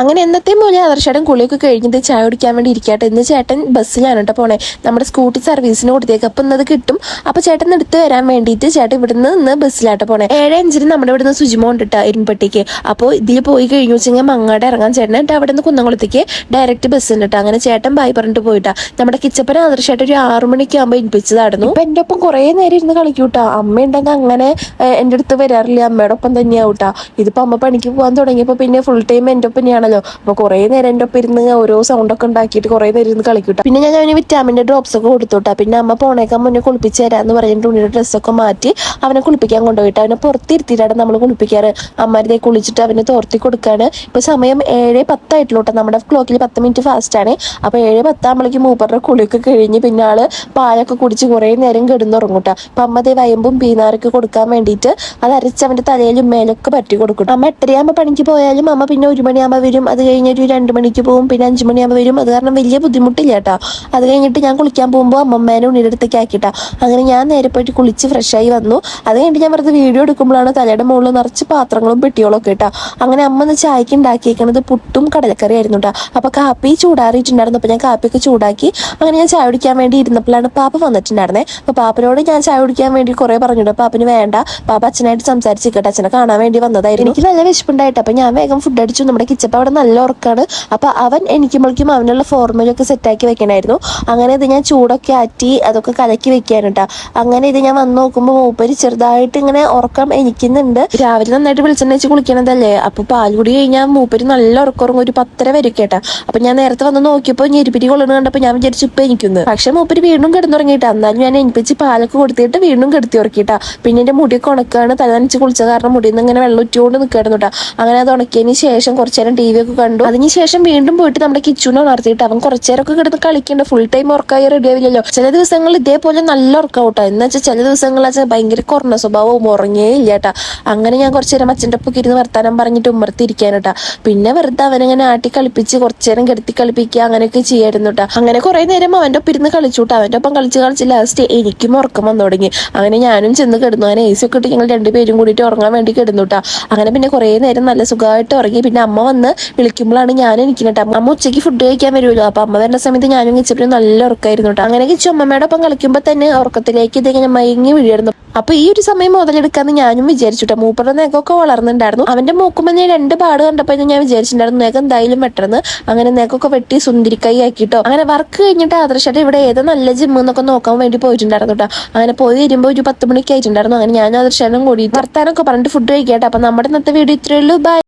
അങ്ങനെ എന്നത്തെ പോലെ ആദർശേട്ടൻ കുളിയൊക്കെ കഴിഞ്ഞത് ചായ കുടിക്കാൻ വേണ്ടി ഇരിക്കട്ടെ. ഇന്ന് ചേട്ടൻ ബസ്സിലാണ് കേട്ടോ പോണേ. നമ്മുടെ സ്കൂട്ടി സർവീസിന് കൊടുത്തേക്ക്. അപ്പം ഇന്നത് കിട്ടും. അപ്പൊ ചേട്ടൻ എടുത്ത് വരാൻ വേണ്ടിയിട്ട് ചേട്ടൻ ഇവിടുന്ന് ഇന്ന് ബസ്സിലാട്ടോ പോണേ. 7:05 നമ്മുടെ ഇവിടുന്ന് സുജിമോ ഉണ്ടിട്ടാ ഇരുമ്പട്ടിക്ക്. അപ്പോൾ ഇതിൽ പോയി കഴിഞ്ഞു വെച്ചാൽ മങ്ങാട് ഇറങ്ങാൻ ചേട്ടൻ എന്നിട്ട് അവിടെ നിന്ന് കുന്നംകുളത്തേക്ക് ഡയറക്റ്റ് ബസ് ഉണ്ട് കേട്ടോ. അങ്ങനെ ചേട്ടൻ ബായ് പറഞ്ഞിട്ട് പോയിട്ടാ. നമ്മുടെ കിച്ചപ്പന ആദർശേട്ടൻ ഒരു 6 മണിക്ക് ആകുമ്പോൾ ഇരിപ്പിച്ചതായിരുന്നു. ഇപ്പൊ എൻ്റെ ഒപ്പം കുറേ നേരം ഇരുന്ന് കളിക്കൂട്ടാ. അമ്മ ഉണ്ടെങ്കിൽ അങ്ങനെ എൻ്റെ അടുത്ത് വരാറില്ല, അമ്മയുടെ ഒപ്പം തന്നെയാവൂട്ടാ. ഇതിപ്പോ അമ്മ പണിക്ക് പോകാൻ തുടങ്ങിയപ്പോൾ പിന്നെ ഫുൾ ടൈം എൻ്റെ ഒപ്പം ണല്ലോ. അപ്പൊ കുറെ നേരം എൻ്റെ ഒപ്പം ഇരുന്ന് ഓരോ സൗണ്ട് ഒക്കെ ഉണ്ടാക്കിയിട്ട് കുറെ നേരം ഇരുന്ന് കളിക്കൂട്ട. പിന്നെ ഞാൻ അവന് വിറ്റാമിൻ്റെ ഡ്രോപ്സ് ഒക്കെ കൊടുത്തോട്ടാ. പിന്നെ അമ്മ പോണേക്കാൻ മുന്നേ കുളിപ്പിച്ച് തരാന്ന് പറഞ്ഞിട്ട് ഉണ്ണിയുടെ ഡ്രസ്സൊക്കെ മാറ്റി അവനെ കുളിപ്പിക്കാൻ കൊണ്ടുപോയിട്ട് അവനെ പുറത്തിരുത്തിയിട്ടാണ് നമ്മൾ കുളിപ്പിക്കാറ്. അമ്മരുതേ കുളിച്ചിട്ട് അവന് തോർത്തി കൊടുക്കാണ്. ഇപ്പൊ സമയം 7:10 ആയിട്ടുള്ളൂട്ടോ. നമ്മുടെ ക്ലോക്കിൽ 10 മിനിറ്റ് ഫാസ്റ്റ് ആണ്. അപ്പൊ 7:10 ആകുമ്പോഴേക്കും മൂപ്പറുടെ കുളിയൊക്കെ കഴിഞ്ഞ് പിന്നെ ആള് പാലൊക്കെ കുടിച്ച് കുറെ നേരം കിടന്നുറങ്ങൂട്ടാ. അപ്പൊ അമ്മ അതേ വയമ്പും പീനാറൊക്കെ കൊടുക്കാൻ വേണ്ടിയിട്ട് അത് അരച്ച് അവന്റെ തലയിലും മേലൊക്കെ പറ്റി കൊടുക്കും. അമ്മ 8:30 പണിക്ക് പോയാലും അമ്മ പിന്നെ 1 മണിയാകുമ്പോൾ വരും. അത് കഴിഞ്ഞ് ഒരു 2 മണിക്ക് പോകും. പിന്നെ 5 മണിയാകുമ്പോൾ വരും. അത് കാരണം വലിയ ബുദ്ധിമുട്ടില്ല കേട്ടോ. അത് കഴിഞ്ഞിട്ട് ഞാൻ കുളിക്കാൻ പോകുമ്പോൾ അമ്മമ്മേനെ ഉണ്ണിയുടെ അടുത്തേക്ക് ആക്കിയിട്ടാ. അങ്ങനെ ഞാൻ നേരെ പോയിട്ട് കുളിച്ച് ഫ്രഷായി വന്നു. അത് കഴിഞ്ഞിട്ട് ഞാൻ വെറുതെ വീഡിയോ എടുക്കുമ്പോഴാണ് തലയുടെ മുകളിൽ നിറച്ച് പാത്രങ്ങളും പെട്ടികളും ഒക്കെ കേട്ടോ. അങ്ങനെ അമ്മ ഒന്ന് ചായക്ക് ഉണ്ടാക്കിയേക്കണത് പുട്ടും കടലക്കറി ആയിരുന്നു കേട്ടോ. അപ്പൊ കാപ്പി ചൂടാറിയിട്ടുണ്ടായിരുന്നു. അപ്പൊ ഞാൻ കാപ്പിയൊക്കെ ചൂടാക്കി അങ്ങനെ ഞാൻ ചായ കുടിക്കാൻ വേണ്ടി ഇരുന്നപ്പോഴാണ് പാപ്പ വന്നിട്ടുണ്ടായിരുന്നേ. അപ്പൊ പാപ്പനോട് ഞാൻ ചായ കുടിക്കാൻ വേണ്ടി കുറെ പറഞ്ഞിട്ട് പാപ്പന് വേണ്ട, പാപ്പ അച്ഛനായിട്ട് സംസാരിച്ചിട്ട് അച്ഛനെ കാണാൻ വേണ്ടി വന്നതായിരുന്നു. എനിക്ക് നല്ല വിശപ്പുണ്ടായിട്ട് അപ്പൊ ഞാൻ വേഗം ഫുഡ് അടിച്ചു. നമ്മുടെ കിച്ചപ്പ അവിടെ നല്ല ഉറക്കാണ്. അപ്പൊ അവൻ എണിക്കുമ്പോഴേക്കും അവനുള്ള ഫോർമുലൊക്കെ സെറ്റാക്കി വെക്കണായിരുന്നു. അങ്ങനെ ഇത് ഞാൻ ചൂടൊക്കെ ആറ്റി അതൊക്കെ കലക്കി വെക്കാണ് കേട്ടോ. അങ്ങനെ ഇത് ഞാൻ വന്ന് നോക്കുമ്പോൾ മൂപ്പര് ചെറുതായിട്ട് ഇങ്ങനെ ഉറക്കം എനിക്കുന്നുണ്ട്. രാവിലെ നന്നായിട്ട് വെളിച്ചെണ്ണ വെച്ച് കുളിക്കണതല്ലേ. അപ്പൊ പാൽകുടി കഴിഞ്ഞാൽ മൂപ്പര് നല്ല ഉറക്കം ഒരു 10:30 വരെ കേട്ടാ. അപ്പൊ ഞാൻ നേരത്തെ വന്ന് നോക്കിയപ്പോൾ ഞെരിപ്പിരി കൊള്ളണ കണ്ടപ്പോ ഞാൻ വിചാരിച്ചു ഇപ്പൊ എനിക്കുന്നു. പക്ഷെ മൂപ്പര് വീണ്ടും കിടന്നുറങ്ങിയിട്ടാ. എന്നാലും ഞാൻ എനിപ്പിച്ച് പാലൊക്കെ കൊടുത്തിട്ട് വീണ്ടും കിടത്തി ഉറക്കിയിട്ടാ. പിന്നെ എന്റെ മുടിയൊക്കെ ഉണക്കാണ്. തല നനച്ച് കുളിച്ച കാരണം മുടിയിൽ നിന്ന് ഇങ്ങനെ വെള്ളം ഉറ്റിയോണ്ട് നിൽക്കായിരുന്നു കേട്ടോ. അങ്ങനെ അത് ഉണക്കിയതിന് ശേഷം കുറച്ചു നേരം TV ഒക്കെ കണ്ടു. അതിനുശേഷം വീണ്ടും പോയിട്ട് നമ്മുടെ കിച്ചൂനെ ഉണർത്തിയിട്ട് അവൻ കുറച്ചേരൊക്കെ കിടന്ന് കളിക്കേണ്ട. ഫുൾ ടൈം ഉറക്കായി റെഡി ആവില്ലല്ലോ. ചില ദിവസങ്ങൾ ഇതേപോലെ നല്ല ഉറക്കാവട്ടോ. എന്ന് വെച്ചാൽ ചില ദിവസങ്ങൾ ഭയങ്കര കുറഞ്ഞ സ്വഭാവവും ഉറങ്ങിയേ ഇല്ല കേട്ടാ. അങ്ങനെ ഞാൻ കുറച്ചു നേരം അച്ഛൻ്റെ ഒപ്പം ഇരുന്ന് വർത്താനം പറഞ്ഞിട്ട് ഉമ്മർത്തിരിക്കാനട്ടാ. പിന്നെ വെറുതെ അവനങ്ങനെ ആട്ടി കളിപ്പിച്ച് കുറച്ചു നേരം കിടത്തി കളിപ്പിക്കുക അങ്ങനെയൊക്കെ ചെയ്യായിരുന്നു കേട്ടോ. അങ്ങനെ കുറെ നേരം അവൻ്റെ ഒപ്പം ഇരുന്ന് കളിച്ചുട്ടാ. അവൻ്റെ ഒപ്പം കളിച്ച് ലാസ്റ്റ് എനിക്കും ഉറക്കം വന്നു തുടങ്ങി. അങ്ങനെ ഞാനും ചെന്ന് കിടന്നു. അങ്ങനെ AC ഒക്കെ ഇട്ട് ഞങ്ങൾ 2 പേരും കൂടിയിട്ട് ഉറങ്ങാൻ വേണ്ടി കിടന്നുട്ടാ. അങ്ങനെ പിന്നെ കുറെ നേരം നല്ല സുഖമായിട്ട് ഉറങ്ങി. പിന്നെ അമ്മ വന്ന് വിളിക്കുമ്പോഴാണ് ഞാൻ എനിക്കിട്ട്. അമ്മ ഉച്ചയ്ക്ക് ഫുഡ് കഴിക്കാൻ വരുമല്ലോ. അപ്പൊ അമ്മ വരുന്ന സമയത്ത് ഞാനും കിച്ചപ്പനും നല്ല ഉറക്കമായിരുന്നു കേട്ടോ. അങ്ങനെ കിച്ചു അമ്മമ്മയുടെ ഒപ്പം കളിക്കുമ്പോൾ തന്നെ ഉറക്കത്തിലേക്ക് ഇതിങ്ങനെ മയങ്ങി വീഴുന്നു. അപ്പൊ ഈ ഒരു സമയം മുതലെടുക്കാന്ന് ഞാനും വിചാരിച്ചുട്ടോ. മൂപ്പറുടെ നെഗമൊക്കെ വളർന്നിട്ടുണ്ടായിരുന്നു. അവന്റെ മൂക്കുമ്പോൾ ഞാൻ 2 പാട് കണ്ടപ്പോൾ ഞാൻ വിചാരിച്ചിട്ടുണ്ടായിരുന്നു നെഗം എന്തായാലും വെട്ടണമെന്ന്. അങ്ങനെ നെഗമൊക്കെ വെട്ടി സുന്ദരിക്കായി ആക്കിട്ടോ. അങ്ങനെ വർക്ക് കഴിഞ്ഞിട്ട് ആദർശായിട്ട് ഇവിടെ ഏതോ നല്ല ജിം എന്നൊക്കെ നോക്കാൻ വേണ്ടി പോയിട്ടുണ്ടായിരുന്നു കേട്ടോ. അങ്ങനെ പോയി വരുമ്പോൾ ഒരു 10 മണിക്ക് ആയിട്ടുണ്ടായിരുന്നു. അങ്ങനെ ഞാൻ ആദർശാനും കൂടി വർത്താനൊക്കെ പറഞ്ഞിട്ട് ഫുഡ് കഴിക്കട്ടെ. അപ്പൊ നമ്മുടെ ഇന്നത്തെ വീഡിയോ ഇത്രയേ ഉള്ളൂ. ബൈ.